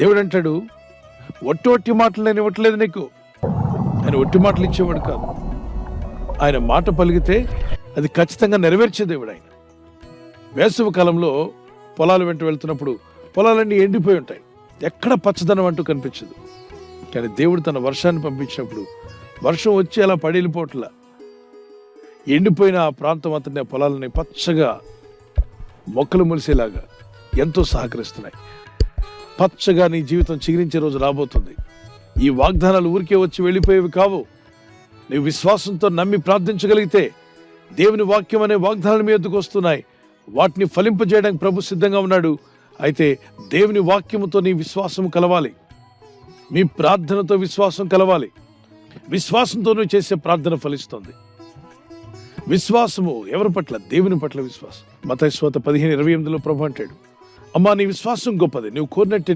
దేవుడు అంటాడు, ఒట్టి మాటలు నేను ఇవ్వట్లేదు నీకు. ఆయన ఒట్టి మాటలు ఇచ్చేవాడు కాదు. ఆయన మాట పలికితే అది ఖచ్చితంగా నెరవేర్చే దేవుడు ఆయన. వేసవి కాలంలో పొలాలు వెంట వెళ్తున్నప్పుడు పొలాలన్నీ ఎండిపోయి ఉంటాయి, ఎక్కడ పచ్చదనం అంటూ కనిపించదు. కానీ దేవుడు తన వర్షాన్ని పంపించినప్పుడు వర్షం వచ్చి అలా పడిపోట్లా ఎండిపోయిన ఆ ప్రాంతం అంతా పొలాలని పచ్చగా మొక్కలు మొలిసేలాగా ఎంతో సహకరిస్తున్నాయి. పచ్చగా నీ జీవితం చిగురించే రోజు రాబోతుంది. ఈ వాగ్దానాలు ఊరికే వచ్చి వెళ్ళిపోయేవి కావు. నీవు విశ్వాసంతో నమ్మి ప్రార్థించగలిగితే దేవుని వాక్యం అనే వాగ్దానాలు మీ ఎద్దుకు వస్తున్నాయి. వాటిని ఫలింపజేయడానికి ప్రభు సిద్ధంగా ఉన్నాడు. అయితే దేవుని వాక్యముతో నీ విశ్వాసం కలవాలి, మీ ప్రార్థనతో విశ్వాసం కలవాలి. విశ్వాసంతో నువ్వు చేసే ప్రార్థన ఫలిస్తుంది. విశ్వాసము ఎవరి పట్ల? దేవుని పట్ల విశ్వాసం. మత్తయి 15:28 ప్రభు అంటాడు, అమ్మా నీ విశ్వాసం గొప్పది, నువ్వు కోరినట్టు